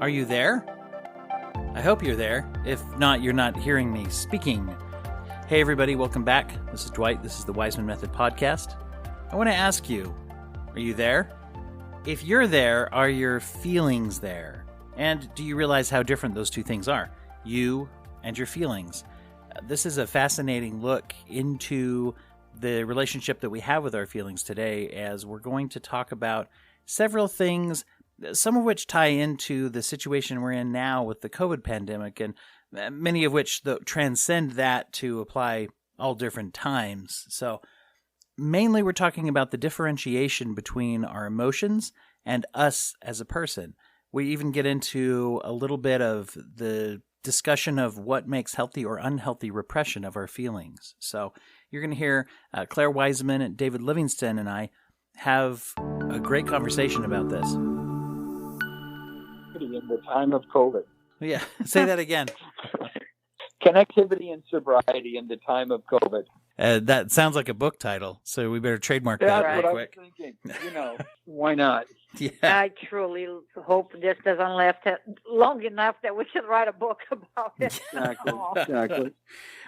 Are you there? I hope you're there. If not, you're not hearing me speaking. Hey everybody, welcome back. This is Dwight. This is the Waismann Method Podcast. I want to ask you, are you there? If you're there, are your feelings there? And do you realize how different those two things are? You and your feelings. This is a fascinating look into the relationship that we have with our feelings today, as we're going to talk about several things, some of which tie into the situation we're in now with the COVID pandemic, and many of which transcend that to apply all different times. So mainly we're talking about the differentiation between our emotions and us as a person. We even get into a little bit of the discussion of what makes healthy or unhealthy repression of our feelings. So you're going to hear Clare Waismann and David Livingston and I have a great conversation about this. In the time of COVID. Yeah, say that again. Connectivity and sobriety in the time of COVID. That sounds like a book title, so we better trademark that real quick. I was thinking, why not? Yeah. I truly hope this doesn't last long enough that we can write a book about it. Exactly.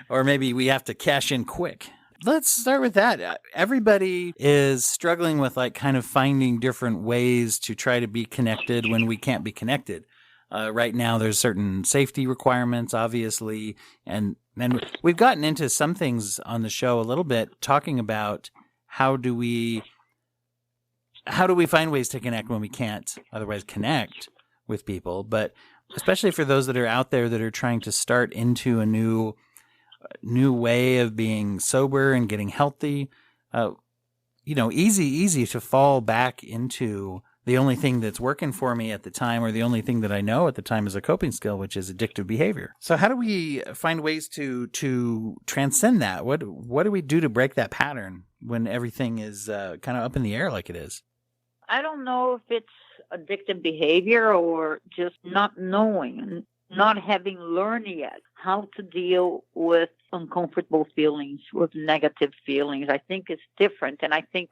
Or maybe we have to cash in quick. Let's start with that. Everybody is struggling with kind of finding different ways to try to be connected when we can't be connected. Right now, there's certain safety requirements, obviously, and we've gotten into some things on the show a little bit, talking about how do we find ways to connect when we can't otherwise connect with people. But especially for those that are out there that are trying to start into a new way of being sober and getting healthy, easy to fall back into the only thing that's working for me at the time, or the only thing that I know at the time, is a coping skill, which is addictive behavior. So how do we find ways to transcend that? What do we do to break that pattern when everything is kind of up in the air like it is? I don't know if it's addictive behavior or just not knowing, not having learned yet how to deal with uncomfortable feelings, with negative feelings. I think it's different. And I think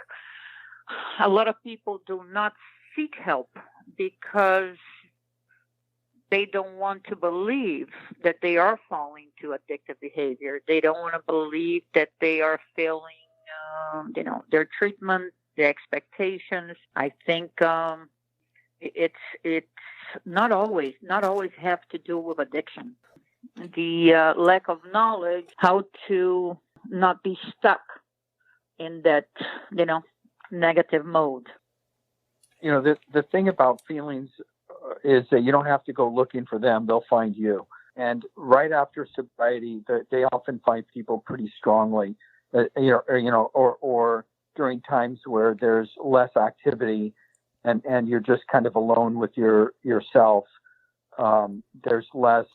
a lot of people do not seek help because they don't want to believe that they are falling to addictive behavior. They don't want to believe that they are failing, their treatment, the expectations. I think it's not always have to do with addiction. The lack of knowledge how to not be stuck in that, negative mode. The thing about feelings is that you don't have to go looking for them. They'll find you. And right after sobriety, they often find people pretty strongly, or during times where there's less activity and you're just kind of alone with yourself. There's less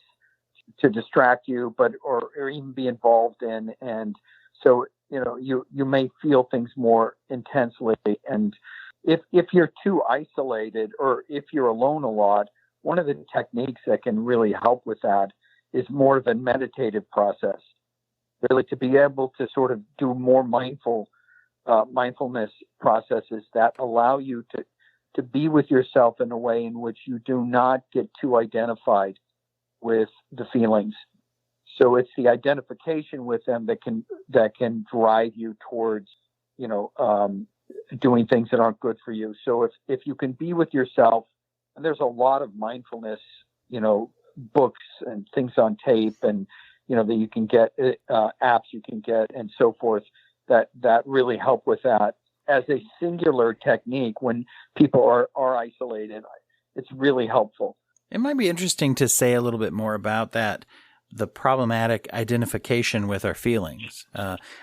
to distract you, or even be involved in. And so, you may feel things more intensely. And if you're too isolated, or if you're alone a lot, one of the techniques that can really help with that is more of a meditative process, really to be able to sort of do more mindfulness processes that allow you to be with yourself in a way in which you do not get too identified with the feelings. So it's the identification with them that can drive you towards, doing things that aren't good for you. So if you can be with yourself, and there's a lot of mindfulness, books and things on tape, and that you can get, apps you can get, and so forth, that really help with that. As a singular technique, when people are isolated, it's really helpful. It might be interesting to say a little bit more about that, the problematic identification with our feelings.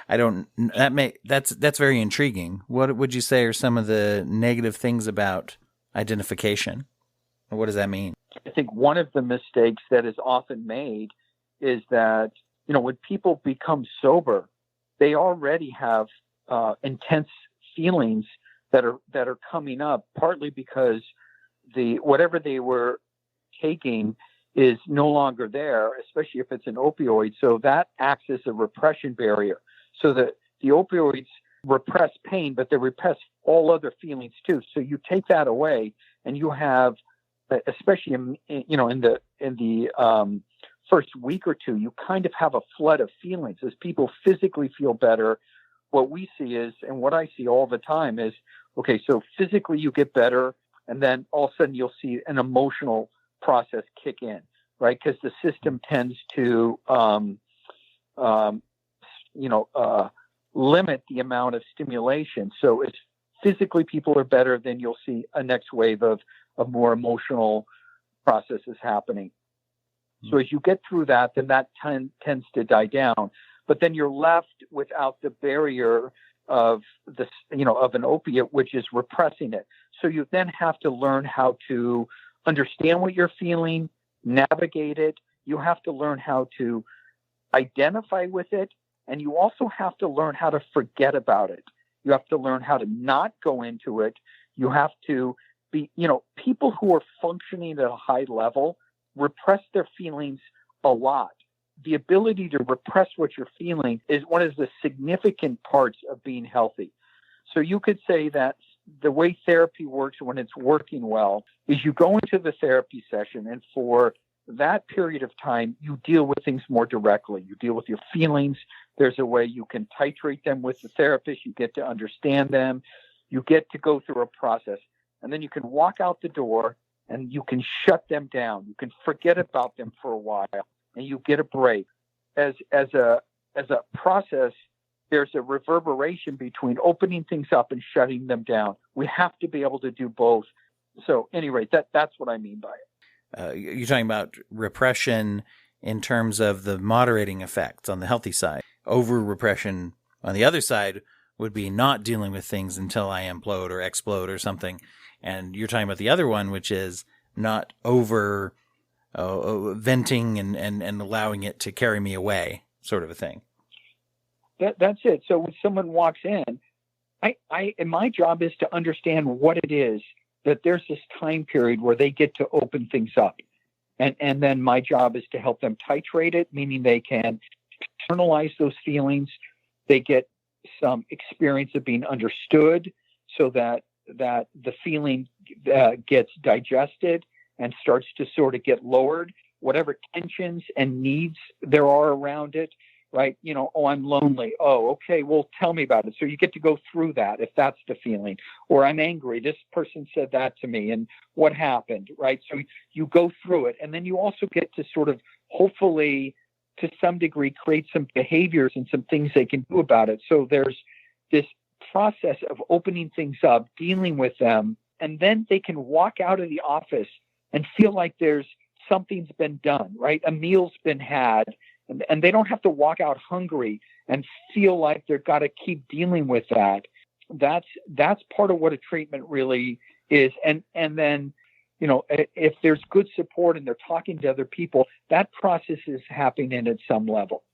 That's very intriguing. What would you say are some of the negative things about identification? What does that mean? I think one of the mistakes that is often made is that, when people become sober, they already have intense feelings that are coming up, partly because whatever they were taking is no longer there, especially if it's an opioid. So that acts as a repression barrier. So that the opioids repress pain, but they repress all other feelings too. So you take that away and you have especially in the first week or two, you kind of have a flood of feelings as people physically feel better. What we see is, and what I see all the time is, okay, so physically you get better, and then all of a sudden you'll see an emotional process kick in, right? Because the system tends to, limit the amount of stimulation. So if physically people are better, then you'll see a next wave of more emotional processes happening. So as you get through that, then that tends to die down. But then you're left without the barrier of of an opiate, which is repressing it. So you then have to learn how to understand what you're feeling, navigate it. You have to learn how to identify with it. And you also have to learn how to forget about it. You have to learn how to not go into it. You have to be, people who are functioning at a high level repress their feelings a lot. The ability to repress what you're feeling is one of the significant parts of being healthy. So you could say that the way therapy works when it's working well is you go into the therapy session, and for that period of time, you deal with things more directly. You deal with your feelings. There's a way you can titrate them with the therapist. You get to understand them. You get to go through a process. And then you can walk out the door and you can shut them down. You can forget about them for a while and you get a break. As a process, there's a reverberation between opening things up and shutting them down. We have to be able to do both. So anyway, that's what I mean by it. You're talking about repression in terms of the moderating effects on the healthy side. Over repression on the other side would be not dealing with things until I implode or explode or something. And you're talking about the other one, which is not over venting and allowing it to carry me away, sort of a thing. That's it. So when someone walks in, and my job is to understand what it is that there's this time period where they get to open things up. And then my job is to help them titrate it, meaning they can internalize those feelings. They get some experience of being understood so that the feeling gets digested and starts to sort of get lowered, whatever tensions and needs there are around it, right? I'm lonely. Oh, okay. Well, tell me about it. So you get to go through that if that's the feeling. Or I'm angry. This person said that to me and what happened, right? So you go through it. And then you also get to sort of hopefully to some degree create some behaviors and some things they can do about it. So there's this process of opening things up, dealing with them, and then they can walk out of the office and feel like something's been done, right? A meal's been had. And they don't have to walk out hungry and feel like they've got to keep dealing with that. That's part of what a treatment really is. And then, if there's good support and they're talking to other people, that process is happening at some level.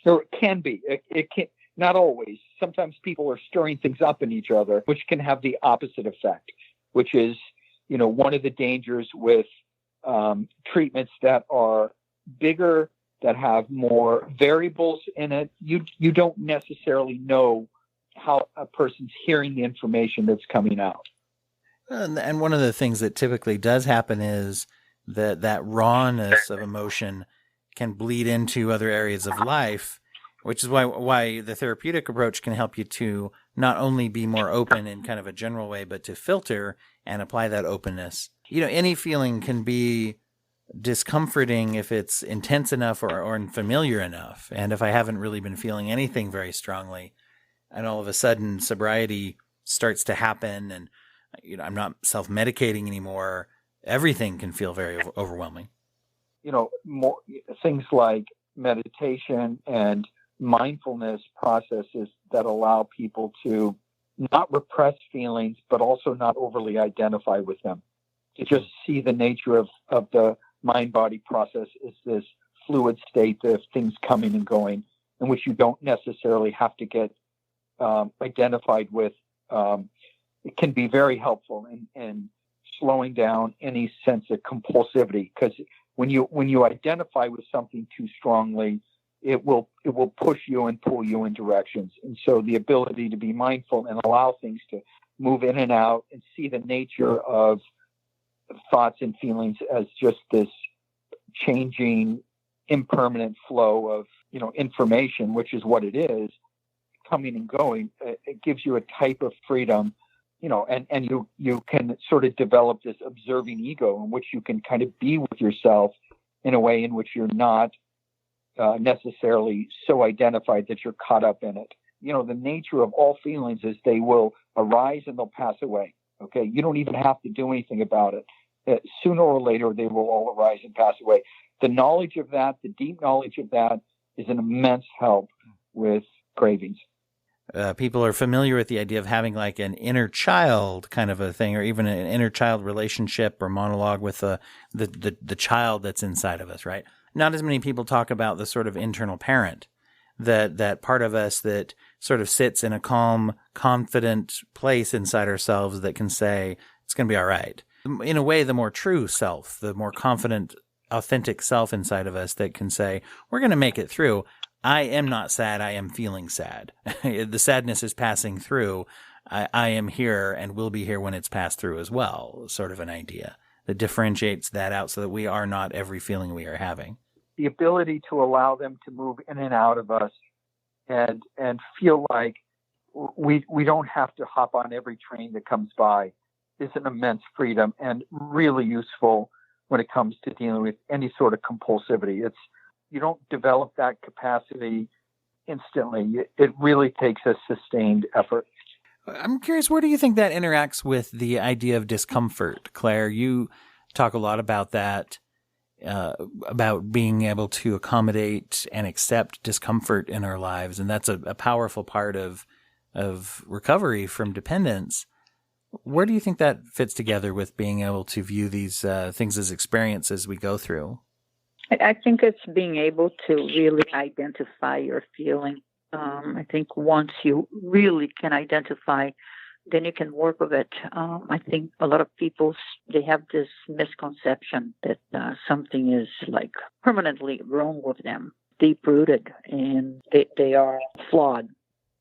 Or it can be. It can not always. Sometimes people are stirring things up in each other, which can have the opposite effect, which is, one of the dangers with treatments that are bigger, that have more variables in it. You don't necessarily know how a person's hearing the information that's coming out. And one of the things that typically does happen is that rawness of emotion can bleed into other areas of life, which is why the therapeutic approach can help you to not only be more open in kind of a general way, but to filter and apply that openness. Any feeling can be discomforting if it's intense enough or unfamiliar enough. And if I haven't really been feeling anything very strongly, and all of a sudden sobriety starts to happen and I'm not self-medicating anymore, everything can feel very overwhelming. More things like meditation and mindfulness processes that allow people to not repress feelings, but also not overly identify with them. To just see the nature of the mind-body process is this fluid state of things coming and going, in which you don't necessarily have to get identified with. It can be very helpful in slowing down any sense of compulsivity, because when you identify with something too strongly, it will push you and pull you in directions. And so the ability to be mindful and allow things to move in and out and see the nature of thoughts and feelings as just this changing, impermanent flow of, information, which is what it is, coming and going. It gives you a type of freedom, and you can sort of develop this observing ego in which you can kind of be with yourself in a way in which you're not necessarily so identified that you're caught up in it. The nature of all feelings is they will arise and they'll pass away. Okay. You don't even have to do anything about it. Sooner or later, they will all arise and pass away. The knowledge of that, the deep knowledge of that, is an immense help with cravings. People are familiar with the idea of having like an inner child kind of a thing, or even an inner child relationship or monologue with the child that's inside of us, right? Not as many people talk about the sort of internal parent, that part of us that sort of sits in a calm, confident place inside ourselves that can say, it's going to be all right. In a way, the more true self, the more confident, authentic self inside of us that can say, we're going to make it through. I am not sad. I am feeling sad. The sadness is passing through. I am here and will be here when it's passed through as well. Sort of an idea that differentiates that out so that we are not every feeling we are having. The ability to allow them to move in and out of us and feel like we don't have to hop on every train that comes by is an immense freedom and really useful when it comes to dealing with any sort of compulsivity. You don't develop that capacity instantly. It really takes a sustained effort. I'm curious, where do you think that interacts with the idea of discomfort? Claire, you talk a lot about that, about being able to accommodate and accept discomfort in our lives. And that's a powerful part of recovery from dependence. Where do you think that fits together with being able to view these things as experiences we go through? I think it's being able to really identify your feeling. I think once you really can identify, then you can work with it. I think a lot of people, they have this misconception that something is like permanently wrong with them, deep-rooted, and they are flawed.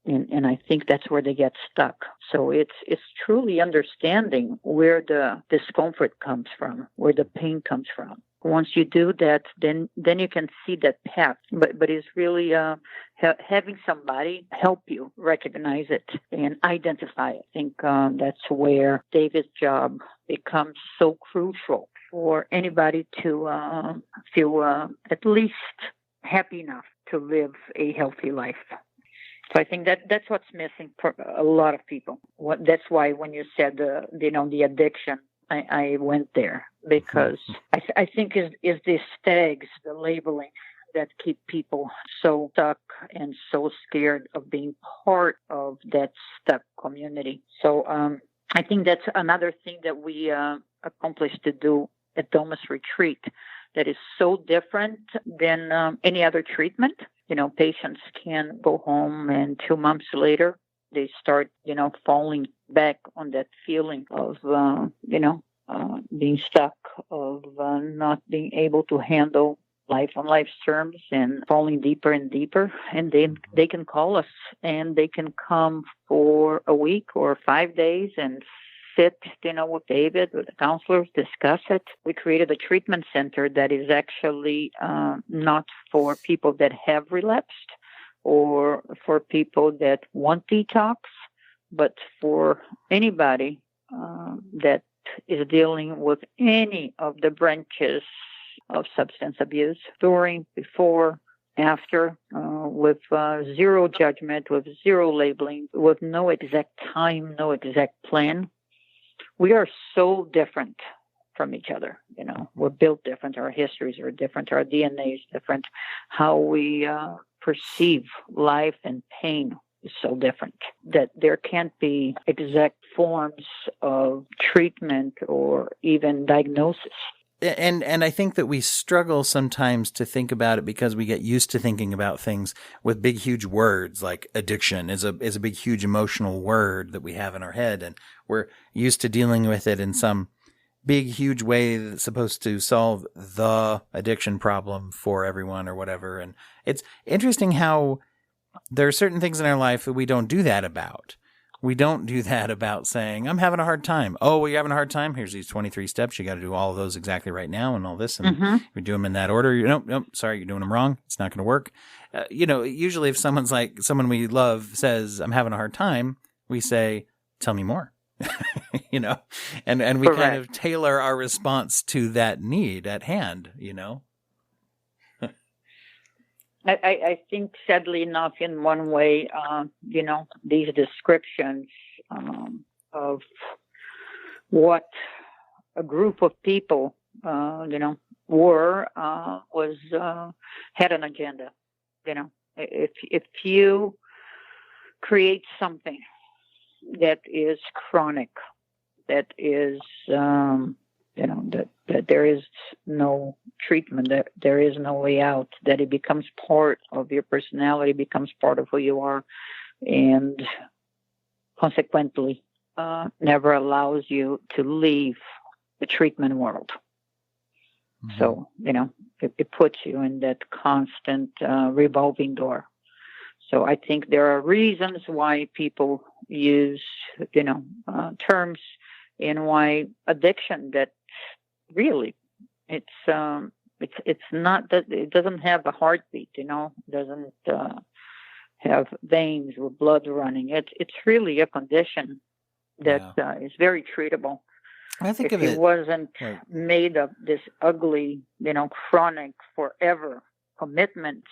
And I think that's where they get stuck. So it's truly understanding where the discomfort comes from, where the pain comes from. Once you do that, then you can see that path. But it's really having somebody help you recognize it and identify it. I think that's where David's job becomes so crucial for anybody to feel at least happy enough to live a healthy life. So I think that's what's missing for a lot of people. That's why when you said the addiction, I went there because I think is the tags, the labeling that keep people so stuck and so scared of being part of that stuck community. So I think that's another thing that we accomplished to do at Domus Retreat that is so different than any other treatment. Patients can go home and 2 months later, they start, falling back on that feeling of, being stuck, of not being able to handle life on life's terms and falling deeper and deeper. And they can call us and they can come for a week or 5 days and sit, with David, with the counselors, discuss it. We created a treatment center that is actually not for people that have relapsed or for people that want detox, but for anybody that is dealing with any of the branches of substance abuse, during, before, after, with zero judgment, with zero labeling, with no exact time, no exact plan. We are so different from each other. We're built different. Our histories are different. Our DNA is different. How we perceive life and pain is so different that there can't be exact forms of treatment or even diagnosis. And I think that we struggle sometimes to think about it because we get used to thinking about things with big, huge words, like addiction is a big, huge emotional word that we have in our head. And we're used to dealing with it in some big, huge way that's supposed to solve the addiction problem for everyone or whatever. And it's interesting how there are certain things in our life that we don't do that about. we don't do that about saying, I'm having a hard time. Oh, well, you're having a hard time? Here's these 23 steps. You got to do all of those exactly right now and all this. And we do them in that order. Nope, sorry, you're doing them wrong. It's not going to work. Usually if someone we love says, I'm having a hard time, we say, tell me more. And we Correct. kind of tailor our response to that need at hand, I think, sadly enough, in one way, these descriptions of what a group of people, had an agenda. If you create something that is chronic, that is, that there is no treatment, that there is no way out, that it becomes part of your personality, becomes part of who you are, and consequently never allows you to leave the treatment world. Mm-hmm. So, it puts you in that constant revolving door. So I think there are reasons why people use, terms, and why addiction, that really it's not that it doesn't have a heartbeat, doesn't have veins with blood running. It's really a condition that is very treatable. I think if of it wasn't made of this ugly, chronic, forever commitment,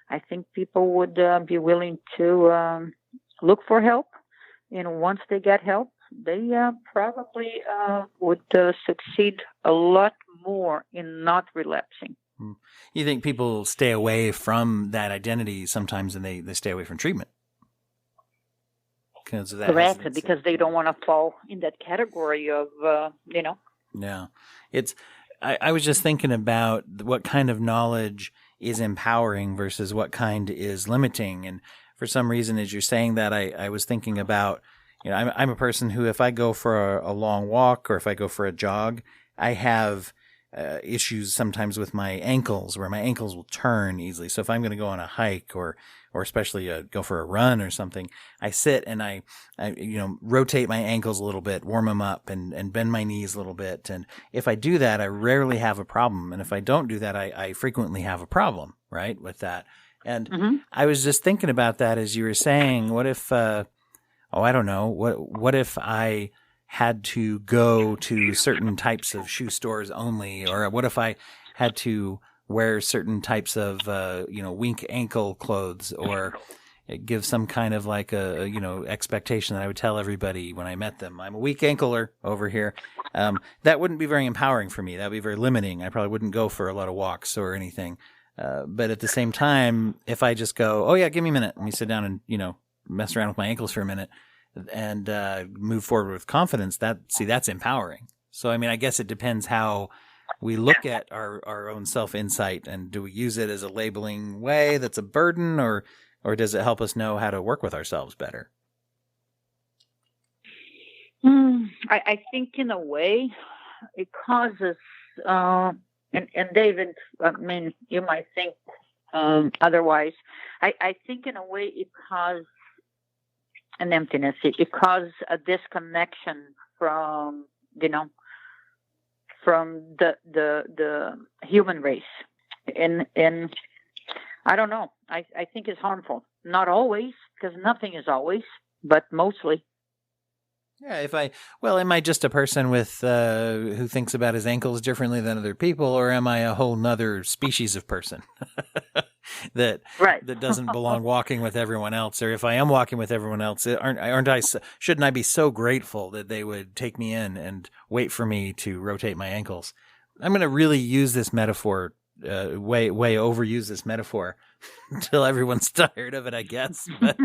I think people would be willing to look for help. Once they get help, they probably would succeed a lot more in not relapsing. You think people stay away from that identity sometimes, and they stay away from treatment? Because of that. Correct, because they don't want to fall in that category of, Yeah. I was just thinking about what kind of knowledge is empowering versus what kind is limiting. And for some reason, as you're saying that, I was thinking about, I'm a person who, if I go for a long walk or if I go for a jog, I have issues sometimes with my ankles, where my ankles will turn easily. So if I'm going to go on a hike or especially go for a run or something, I sit and I rotate my ankles a little bit, warm them up, and bend my knees a little bit. And if I do that, I rarely have a problem. And if I don't do that, I frequently have a problem, right, with that. And I was just thinking about that as you were saying, what if, I don't know, what if I had to go to certain types of shoe stores only, or what if I had to wear certain types of, weak ankle clothes, or give some kind of like expectation that I would tell everybody when I met them, I'm a weak ankler over here. That wouldn't be very empowering for me. That would be very limiting. I probably wouldn't go for a lot of walks or anything. But at the same time, if I just go, oh yeah, give me a minute, let me sit down and, mess around with my ankles for a minute and move forward with confidence, that's empowering. So, I guess it depends how we look at our own self-insight, and do we use it as a labeling way that's a burden, or does it help us know how to work with ourselves better? I think in a way it causes, and David, you might think otherwise. I think in a way it causes an emptiness. It causes a disconnection from, from the human race. And I don't know. I think it's harmful. Not always, because nothing is always, but mostly. Yeah, am I just a person with who thinks about his ankles differently than other people, or am I a whole nother species of person that doesn't belong walking with everyone else? Or if I am walking with everyone else, shouldn't I be so grateful that they would take me in and wait for me to rotate my ankles? I'm going to really use this metaphor, way overuse this metaphor until everyone's tired of it, I guess. But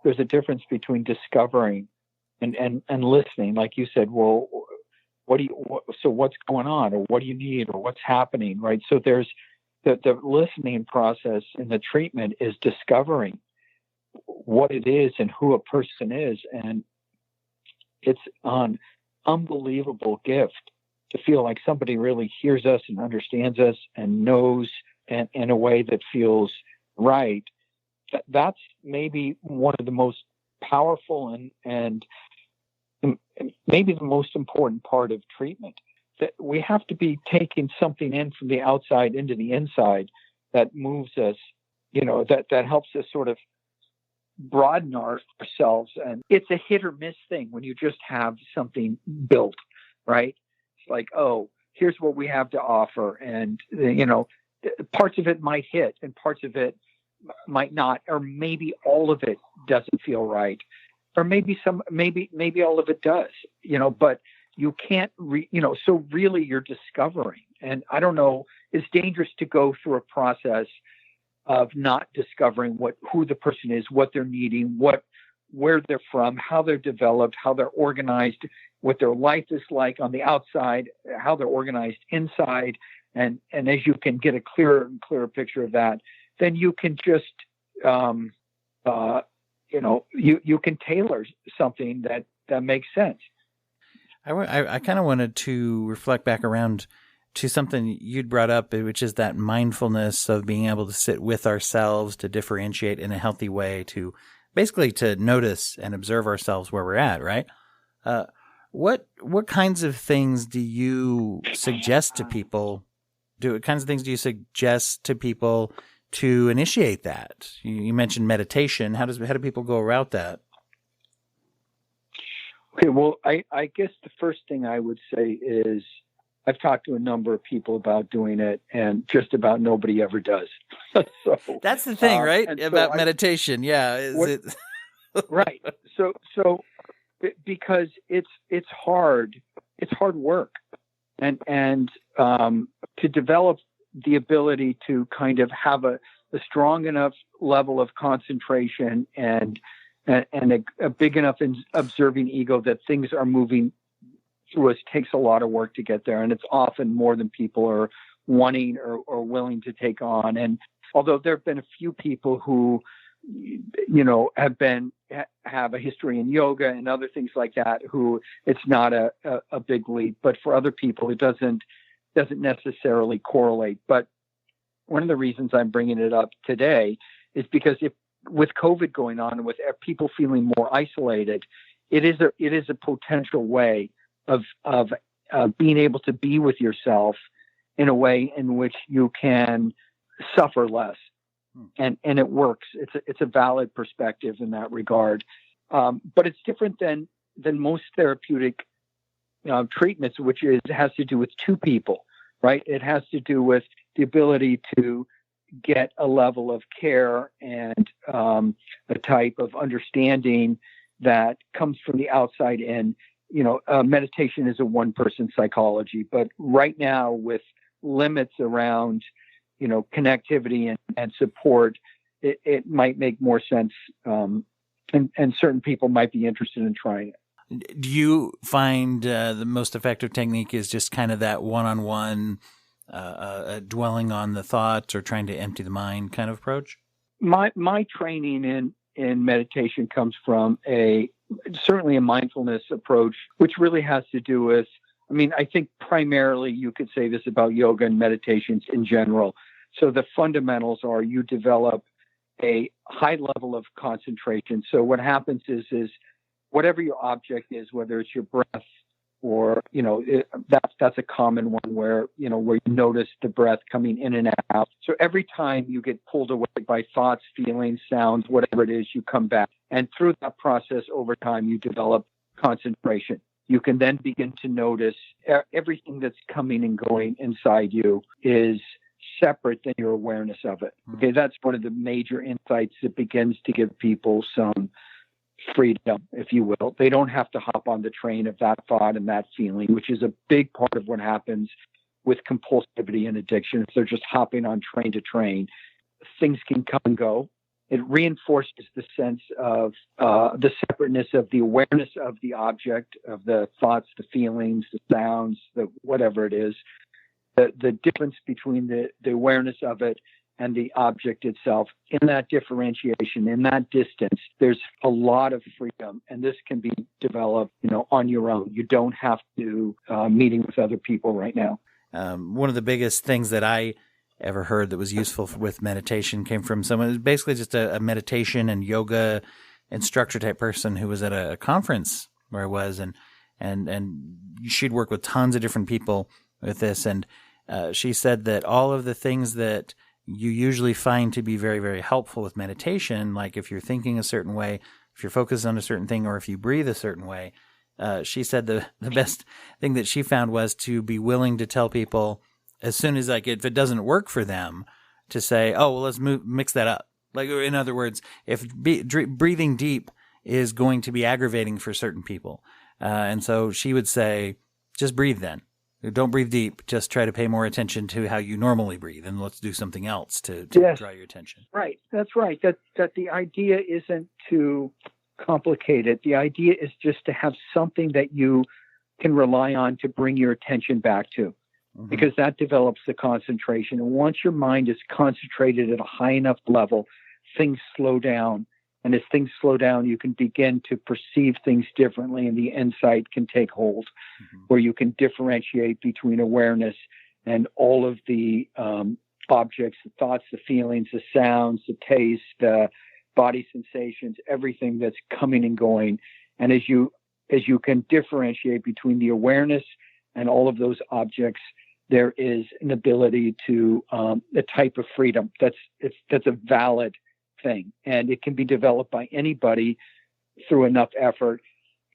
there's a difference between discovering and listening. Like you said, well, so what's going on, or what do you need, or what's happening, right? So there's the listening process in the treatment is discovering what it is and who a person is. And it's an unbelievable gift to feel like somebody really hears us and understands us and knows in a way that feels right. That's maybe one of the most powerful and maybe the most important part of treatment. That we have to be taking something in from the outside into the inside that moves us, that helps us sort of broaden ourselves. And it's a hit or miss thing when you just have something built, right? It's like, oh, here's what we have to offer. And, parts of it might hit and parts of it might not, or maybe all of it doesn't feel right. Or maybe all of it does, but you can't, so really you're discovering. And I don't know, it's dangerous to go through a process of not discovering who the person is, what they're needing, where they're from, how they're developed, how they're organized, what their life is like on the outside, how they're organized inside. And as you can get a clearer and clearer picture of that, then you can just, you can tailor something that makes sense. I kind of wanted to reflect back around to something you'd brought up, which is that mindfulness of being able to sit with ourselves, to differentiate in a healthy way, to basically to notice and observe ourselves where we're at, right? What kinds of things do you suggest to people? What kinds of things do you suggest to people to initiate that? You mentioned meditation. How do people go about that? Okay, well, I guess the first thing I would say is I've talked to a number of people about doing it, and just about nobody ever does. So that's the thing, right? About meditation, yeah. Right. So because it's hard work, and to develop the ability to kind of have a strong enough level of concentration and a big enough observing ego that things are moving through us takes a lot of work to get there. And it's often more than people are wanting or willing to take on. And although there have been a few people who, have a history in yoga and other things like that, who it's not a big leap, but for other people, it doesn't necessarily correlate. But one of the reasons I'm bringing it up today is because with COVID going on and with people feeling more isolated, it is a potential way of being able to be with yourself in a way in which you can suffer less, and it works. It's a valid perspective in that regard, but it's different than most therapeutic treatments, which has to do with two people, right? It has to do with the ability to get a level of care and a type of understanding that comes from the outside in. Meditation is a one-person psychology, but right now with limits around, connectivity and support, it might make more sense. And certain people might be interested in trying it. Do you find the most effective technique is just kind of that one-on-one dwelling on the thoughts or trying to empty the mind kind of approach? My training in meditation comes from certainly a mindfulness approach, which really has to do with, I think primarily you could say this about yoga and meditations in general. So the fundamentals are you develop a high level of concentration. So what happens is whatever your object is, whether it's your breath or, that's a common one where you notice the breath coming in and out. So every time you get pulled away by thoughts, feelings, sounds, whatever it is, you come back. And through that process, over time, you develop concentration. You can then begin to notice everything that's coming and going inside you is separate than your awareness of it. Okay, that's one of the major insights that begins to give people some freedom, if you will. They don't have to hop on the train of that thought and that feeling, which is a big part of what happens with compulsivity and addiction. If they're just hopping on train to train, things can come and go. It reinforces the sense of the separateness of the awareness of the object, of the thoughts, the feelings, the sounds, whatever it is. The difference between the awareness of it and the object itself. In that differentiation, in that distance, there's a lot of freedom, and this can be developed, on your own. You don't have to meeting with other people right now. One of the biggest things that I ever heard that was useful with meditation came from someone. It was basically just a meditation and yoga instructor type person who was at a conference where I was, and she'd work with tons of different people with this. And she said that all of the things that you usually find to be very, very helpful with meditation, like if you're thinking a certain way, if you're focused on a certain thing, or if you breathe a certain way, she said the best thing that she found was to be willing to tell people as soon as, like, if it doesn't work for them, to say, oh, well, let's mix that up. Like, in other words, if breathing deep is going to be aggravating for certain people. And so she would say, just breathe then. Don't breathe deep. Just try to pay more attention to how you normally breathe, and let's do something else to yes. draw your attention. Right. That's right. That the idea isn't to complicate it. The idea is just to have something that you can rely on to bring your attention back to, because that develops the concentration. And once your mind is concentrated at a high enough level, things slow down. And as things slow down, you can begin to perceive things differently, and the insight can take hold, where you can differentiate between awareness and all of the objects, the thoughts, the feelings, the sounds, the taste, the body sensations, everything that's coming and going. And as you can differentiate between the awareness and all of those objects, there is an ability to a type of freedom that's a valid thing, and it can be developed by anybody through enough effort.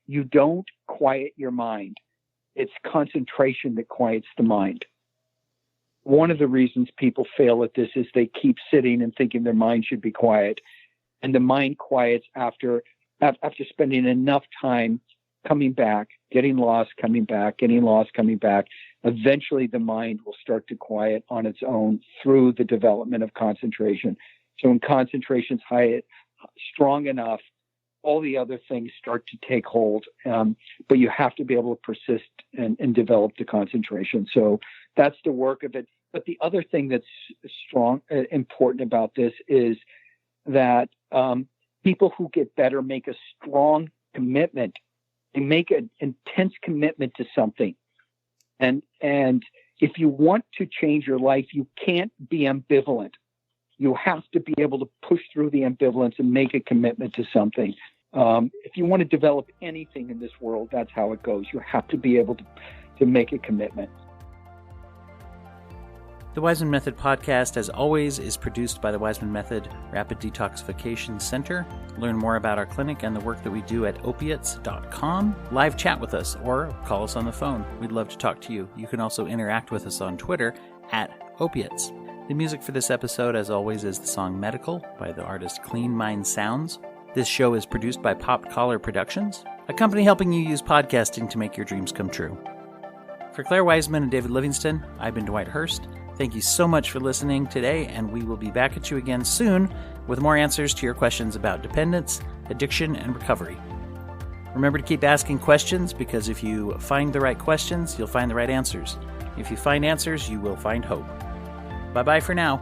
You don't quiet your mind. It's concentration that quiets the mind. One of the reasons people fail at this is they keep sitting and thinking their mind should be quiet, and the mind quiets after spending enough time coming back, getting lost, coming back, getting lost, coming back. Eventually the mind will start to quiet on its own through the development of concentration. So when concentration's high, strong enough, all the other things start to take hold. But you have to be able to persist and develop the concentration. So that's the work of it. But the other thing that's important about this is that people who get better make a strong commitment. They make an intense commitment to something. And if you want to change your life, you can't be ambivalent. You have to be able to push through the ambivalence and make a commitment to something. If you want to develop anything in this world, that's how it goes. You have to be able to make a commitment. The Waismann Method podcast, as always, is produced by the Waismann Method Rapid Detoxification Center. Learn more about our clinic and the work that we do at opiates.com. Live chat with us or call us on the phone. We'd love to talk to you. You can also interact with us on Twitter at Opiates. The music for this episode, as always, is the song Medical by the artist Clean Mind Sounds. This show is produced by Popped Collar Productions, a company helping you use podcasting to make your dreams come true. For Clare Waismann and David Livingston, I've been Dwight Hurst. Thank you so much for listening today, and we will be back at you again soon with more answers to your questions about dependence, addiction, and recovery. Remember to keep asking questions, because if you find the right questions, you'll find the right answers. If you find answers, you will find hope. Bye-bye for now.